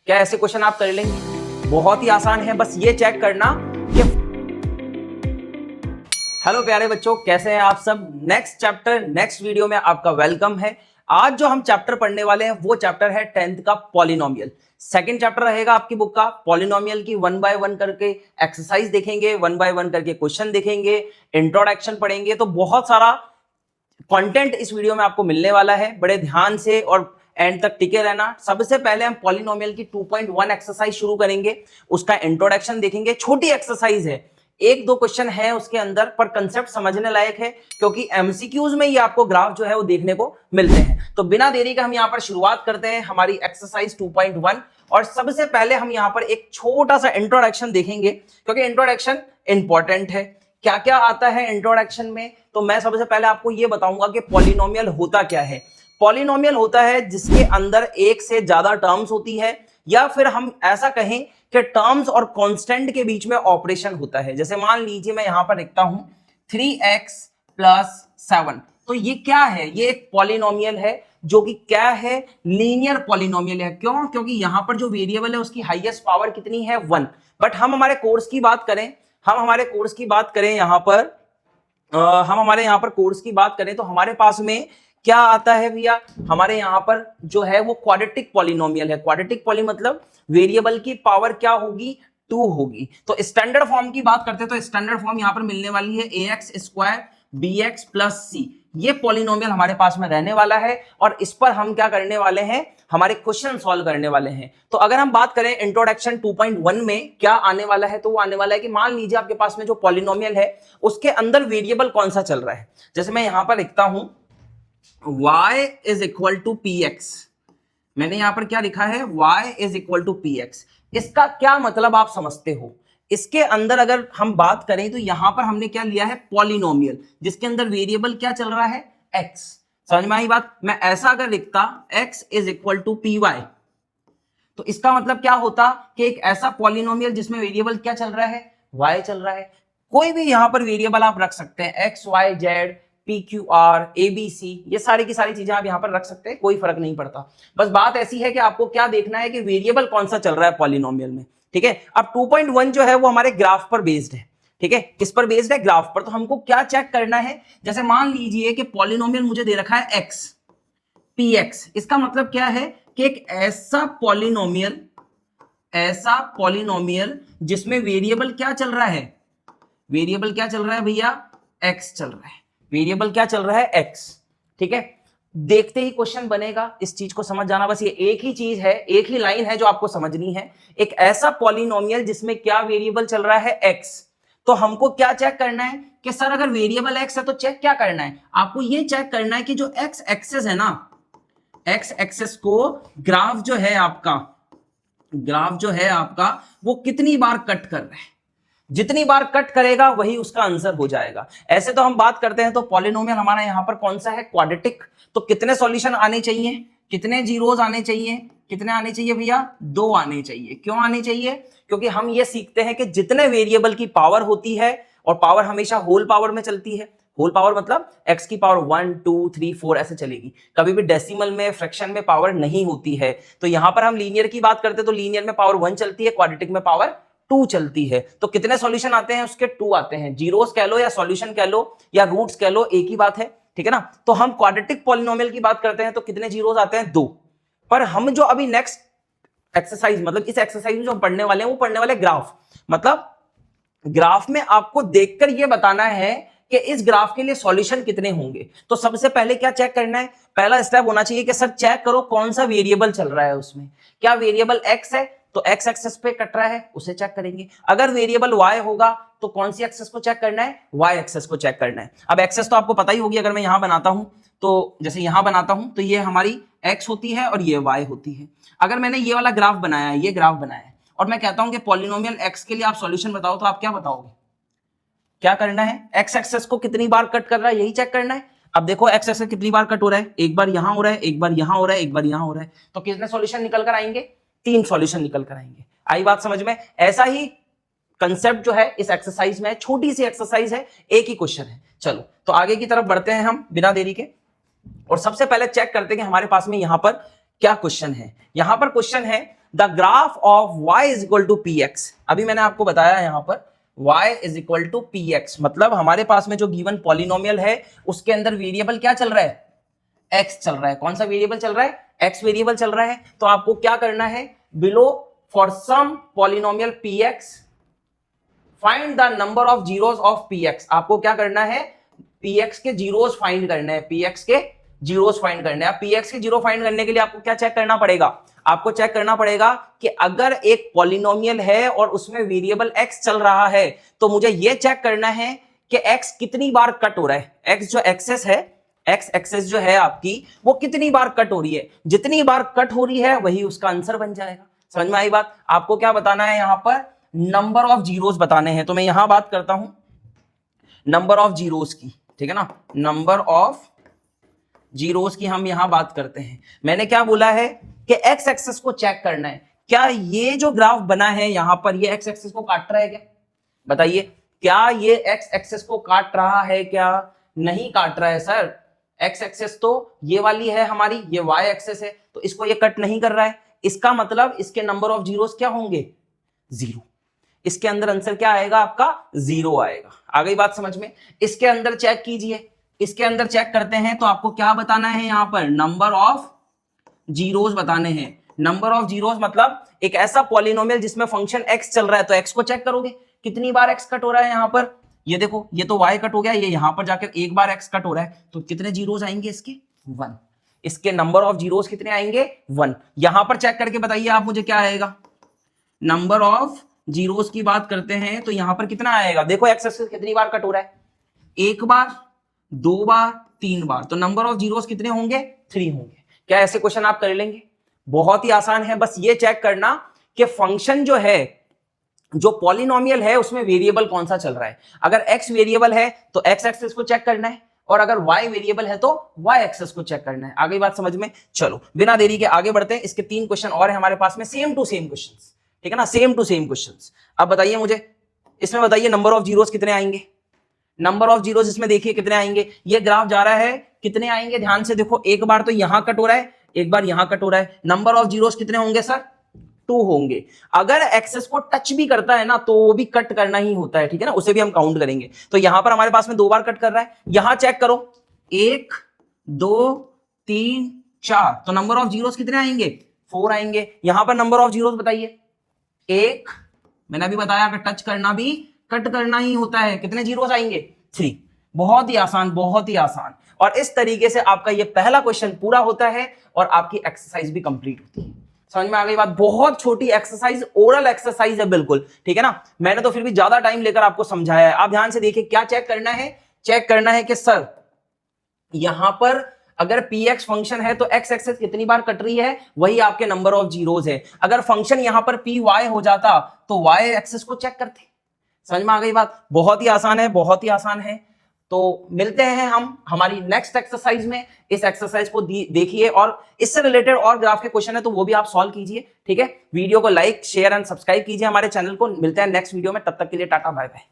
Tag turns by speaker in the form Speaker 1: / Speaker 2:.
Speaker 1: क्या ऐसे क्वेश्चन आप कर लेंगे? बहुत ही आसान है, बस ये चेक करना कि हेलो प्यारे बच्चों, कैसे हैं आप सब। नेक्स्ट चैप्टर नेक्स्ट वीडियो में आपका वेलकम है। आज जो हम चैप्टर पढ़ने वाले हैं वो चैप्टर है 10th का पॉलिनोमियल। सेकंड चैप्टर रहेगा आपकी बुक का पॉलिनोमियल की 1 बाय 1 करके एक्सरसाइज देखेंगे, 1 बाय 1 करके क्वेश्चन देखेंगे, इंट्रोडक्शन पढ़ेंगे। तो बहुत सारा कंटेंट इस वीडियो में आपको मिलने वाला है, बड़े ध्यान से और एंड तक टिके रहना। सबसे पहले हम पॉलिनोमियल की 2.1 एक्सरसाइज शुरू करेंगे, उसका इंट्रोडक्शन देखेंगे। छोटी एक्सरसाइज है, एक दो क्वेश्चन है उसके अंदर, पर कंसेप्ट समझने लायक है क्योंकि एमसीक्यूज में ही आपको ग्राफ जो है वो देखने को मिलते हैं। तो बिना देरी का हम यहां पर शुरुआत करते हैं हमारी एक्सरसाइज 2.1। और सबसे पहले हम यहां पर एक छोटा सा इंट्रोडक्शन देखेंगे क्योंकि इंट्रोडक्शन इंपॉर्टेंट है। क्या क्या आता है इंट्रोडक्शन में, तो मैं सबसे पहले आपको यह बताऊंगा कि पॉलिनोमियल होता क्या है। पॉलिनोमियल होता है जिसके अंदर एक से ज्यादा टर्म्स होती है, या फिर हम ऐसा कहें कि टर्म्स और कांस्टेंट के बीच में ऑपरेशन होता है। जैसे मान लीजिए मैं यहां पर लिखता हूं 3x + 7, तो ये क्या है? ये एक पॉलिनोमियल है जो कि क्या है, लीनियर पॉलिनोमियल है। क्यों? क्योंकि यहां पर जो वेरिएबल है उसकी हाईएस्ट पावर कितनी है, 1। बट हम हमारे कोर्स की बात करें, यहां पर हम हमारे यहां पर कोर्स की बात करें तो हमारे पास में क्या आता है भैया, हमारे यहां पर जो है वो क्वाड्रेटिक पॉलिनोमियल है। क्वाड्रेटिक पॉली मतलब वेरिएबल की पावर क्या होगी, 2 होगी। तो स्टैंडर्ड फॉर्म की बात करते हैं तो स्टैंडर्ड फॉर्म यहां पर मिलने वाली है ax² bx + c। ये पॉलिनोमियल हमारे पास में रहने वाला है और इस पर हम क्या करने वाले हैं, हमारे क्वेश्चन सॉल्व करने वाले हैं। तो अगर हम बात करें इंट्रोडक्शन 2.1 में क्या आने वाला है, तो वो आने वाला है कि मान लीजिए आपके पास में जो पॉलिनोमियल है उसके अंदर वेरिएबल कौन सा चल रहा है। जैसे मैं यहां पर लिखता हूं y = px, मैंने यहां पर क्या लिखा है, y = px। इसका क्या मतलब आप समझते हो? इसके अंदर अगर हम बात करें तो यहां पर हमने क्या लिया है, पॉलिनोमियल, जिसके अंदर वेरिएबल क्या चल रहा है, x। समझ में आई बात? मैं ऐसा अगर लिखता x = py, तो इसका मतलब क्या होता कि एक ऐसा पॉलिनोमियल जिसमें वेरिएबल क्या चल रहा है, y चल रहा है। कोई भी यहां पर वेरिएबल आप रख सकते हैं, x y z PQR ABC, ये सारी की सारी चीजें आप यहां पर रख सकते हैं, कोई फर्क नहीं पड़ता। बस बात ऐसी है कि आपको क्या देखना है कि वेरिएबल कौन सा चल रहा है पॉलिनोमियल में। ठीक है, अब 2.1 जो है वो हमारे ग्राफ पर बेस्ड है। ठीक है, किस पर बेस्ड है, ग्राफ पर। तो हमको क्या चेक करना है, जैसे मान लीजिए कि पॉलिनोमियल मुझे दे रखा है x px। इसका मतलब क्या है कि एक ऐसा पॉलिनोमियल जिसमें वेरिएबल क्या चल रहा है, वेरिएबल क्या चल रहा है भैया, x चल रहा है। वेरिएबल क्या चल रहा है, x। ठीक है, देखते ही क्वेश्चन बनेगा, इस चीज को समझ जाना। बस ये एक ही चीज है, एक ही लाइन है जो आपको समझनी है। एक ऐसा पॉलिनोमियल जिसमें क्या वेरिएबल चल रहा है, x। तो हमको क्या चेक करना है कि सर अगर वेरिएबल x है तो चेक क्या करना है, आपको ये चेक करना है कि जो x एक्सेस है ना, x एक्सेस को ग्राफ जो है आपका वो कितनी बार कट कर रहा है। जितनी बार कट करेगा वही उसका आंसर हो जाएगा। ऐसे तो हम बात करते हैं तो पॉलिनोमियल हमारा यहां पर कौन सा है, क्वाड्रेटिक। तो कितने सॉल्यूशन आने चाहिए, कितने जीरोस आने चाहिए, कितने आने चाहिए भैया, 2 आने चाहिए। क्यों आने चाहिए? क्योंकि हम ये सीखते हैं कि जितने वेरिएबल की पावर होती है, और पावर हमेशा होल पावर में चलती है, होल पावर मतलब x की पावर 1 2 3 4 ऐसे चलेगी, कभी भी डेसिमल में फ्रैक्शन में पावर नहीं होती है। तो यहां पर हम लीनियर की बात करते हैं तो लीनियर में पावर 1 चलती है, क्वाड्रेटिक में पावर 2 चलती है। तो कितने सॉल्यूशन आते हैं उसके, 2 आते हैं। जीरोस कह लो या सॉल्यूशन कह लो या रूट्स कह लो, एक ही बात है। ठीक है ना। तो हम क्वाड्रेटिक पॉलिनोमियल की बात करते हैं तो कितने जीरोस आते हैं, 2। पर हम जो अभी नेक्स्ट एक्सरसाइज मतलब इस एक्सरसाइज में जो हम पढ़ने वाले हैं वो पढ़ने वाले ग्राफ, मतलब ग्राफ में आपको देखकर यह बताना है कि इस ग्राफ के लिए सॉल्यूशन कितने होंगे। तो सबसे पहले क्या चेक करना है, पहला स्टेप होना चाहिए कि सर चेक करो कौन सा वेरिएबल चल रहा है उसमें। क्या वेरिएबल x है तो x एक्सेस पे कट रहा है, उसे चेक करेंगे। अगर वेरिएबल y होगा तो कौन सी एक्सेस को चेक करना है, y एक्सेस को चेक करना है। अब एक्सेस तो आपको पता ही होगी, अगर मैं यहां बनाता हूं तो जैसे यहां बनाता हूं तो ये हमारी x होती है और ये y होती है। अगर मैंने ये वाला ग्राफ बनाया है, ये ग्राफ बनाया है, और मैं कहता हूं कि पॉलिनोमियल x के लिए आप सॉल्यूशन बताओ, तो आप क्या बताओगे, क्या करना है, x एक्सेस को कितनी बार कट कर रहा है यही चेक करना है। अब देखो x एक्सेस कितनी बार कट हो रहा है, एक बार यहां हो रहा है, एक बार यहां हो रहा है, एक बार यहां हो रहा है। तो कितने सॉल्यूशन निकल कर आएंगे, 3 सॉल्यूशन निकल कर आएंगे। आई बात समझ में? ऐसा ही कंसेप्ट जो है इस एक्सरसाइज में, छोटी सी एक्सरसाइज है, एक ही क्वेश्चन है। चलो तो आगे की तरफ बढ़ते हैं हम बिना देरी के, और सबसे पहले चेक करते हैं कि हमारे पास में यहां पर क्या क्वेश्चन है। यहां पर क्वेश्चन है the graph of y is equal to P x. अभी मैंने आपको बताया यहां पर y is equal to P x, मतलब हमारे पास में जो गिवन पॉलिनोमियल है उसके अंदर वेरिएबल क्या चल रहा है, x चल रहा है। कौन सा वेरिएबल चल रहा है, x वेरिएबल चल रहा है। तो आपको क्या करना है, below for some polynomial px find the number of zeros of px। आपको क्या करना है, px के जीरोस फाइंड करने हैं, px के जीरोस फाइंड करने हैं। px के जीरो फाइंड करने के लिए आपको क्या चेक करना पड़ेगा, आपको चेक करना पड़ेगा कि अगर एक पॉलिनोमियल है और उसमें वेरिएबल x चल रहा है तो मुझे यह चेक करना है कि x कितनी बार कट हो रहा है। x जो एक्सेस है, x एक्सेस जो है आपकी, वो कितनी बार कट हो रही है। जितनी बार कट हो रही है वही उसका आंसर बन जाएगा। समझ में आई बात। आपको क्या बताना है, यहां पर नंबर ऑफ जीरोस बताने हैं। तो मैं यहां बात करता हूं नंबर ऑफ जीरोस की, ठीक है ना, नंबर ऑफ जीरोस की हम यहां बात करते हैं। मैंने क्या बोला है कि एक्स एक्सेस को चेक करना है। क्या ये जो ग्राफ बना है यहां पर, ये एक्स एक्सेस को काट रहा है क्या, बताइए, क्या ये एक्स एक्सेस को काट रहा है क्या, नहीं काट रहा है सर। एक्स एक्सेस तो ये वाली है हमारी, ये वाई एक्सेस है, तो इसको ये कट नहीं कर रहा है। इसका मतलब इसके नंबर ऑफ जीरोस क्या होंगे, जीरो। इसके अंदर आंसर क्या आएगा आपका, जीरो आएगा। आ गई बात समझ में। इसके अंदर चेक कीजिए, इसके अंदर चेक करते हैं तो आपको क्या बताना है, यहां पर नंबर ऑफ जीरोस बताने हैं। नंबर ऑफ जीरोस मतलब एक ऐसा पॉलिनोमियल जिसमें फंक्शन एक्स चल रहा है, तो एक्स को चेक करोगे कितनी बार एक्स कट हो रहा है। यहां पर ये देखो, ये तो वाई कट हो गया, ये यहां पर जाकर एक बार एक्स कट हो रहा है, तो कितने जीरोस आएंगे इसके, 1। इसके नंबर ऑफ जीरोस कितने आएंगे, 1। यहां पर चेक करके बताइए आप मुझे क्या आएगा। नंबर ऑफ जीरोस की बात करते हैं तो यहां पर कितना आएगा, देखो एक्स एक्सिस कितनी बार कट हो रहा है, एक बार, 2 बार, 3 बार, तो नंबर ऑफ जीरोस कितने होंगे, 3 होंगे। क्या ऐसे क्वेश्चन आप कर लेंगे, बहुत ही आसान है। बस ये चेक करना कि फंक्शन जो है, जो पॉलिनोमियल है, उसमें वेरिएबल कौन सा चल रहा है। अगर x वेरिएबल है तो x एक्सेस को चेक करना है, और अगर y वेरिएबल है तो y एक्सेस को चेक करना है। आगे बात समझ में। चलो बिना देरी के आगे बढ़ते हैं। इसके 3 क्वेश्चन और है हमारे पास में, सेम टू सेम क्वेश्चंस, ठीक है ना, सेम टू सेम क्वेश्चंस। अब बताइए मुझे, इसमें बताइए नंबर ऑफ जीरोस कितने आएंगे। नंबर ऑफ जीरोस इसमें देखिए कितने आएंगे। ये ग्राफ जा रहा है, कितने आएंगे ध्यान से देखो, एक बार तो यहां कट हो रहा है, एक बार यहां कट हो रहा है। नंबर ऑफ जीरोस कितने होंगे सर, 2 होंगे। अगर एक्सेस को टच भी करता है ना तो वो भी कट करना ही होता है, ठीक है ना, उसे भी हम काउंट करेंगे। तो यहां पर हमारे पास में 2 बार कट कर रहा है। यहां चेक करो, 1 2 3 4, तो नंबर ऑफ जीरोस कितने आएंगे, 4 आएंगे। यहां पर नंबर ऑफ जीरोस बताइए, 1, मैंने अभी बताया अगर टच करना भी कट करना ही होता है, कितने जीरोस आएंगे, 3। बहुत ही आसान, बहुत ही आसान। और इस तरीके से आपका ये पहला क्वेश्चन पूरा होता है और आपकी एक्सरसाइज भी कंप्लीट होती है। समझ में आ गई बात। बहुत छोटी एक्सरसाइज, ओरल एक्सरसाइज है बिल्कुल, ठीक है ना। मैंने तो फिर भी ज्यादा टाइम लेकर आपको समझाया है। आप ध्यान से देखिए, क्या चेक करना है, चेक करना है कि सर यहां पर अगर px फंक्शन है तो x एक्सेस कितनी बार कट रही है, वही आपके नंबर ऑफ जीरोस है। अगर फंक्शन यहां पर py हो जाता तो y एक्सेस को चेक करते। समझ में आ गई बात। बहुत ही आसान है, बहुत ही आसान है। तो मिलते हैं हम हमारी नेक्स्ट एक्सरसाइज में। इस एक्सरसाइज को देखिए और इससे रिलेटेड और ग्राफ के क्वेश्चन है तो वो भी आप सॉल्व कीजिए, ठीक है। वीडियो को लाइक शेयर एंड सब्सक्राइब कीजिए हमारे चैनल को। मिलते हैं नेक्स्ट वीडियो में, तब तक के लिए टाटा बाय बाय।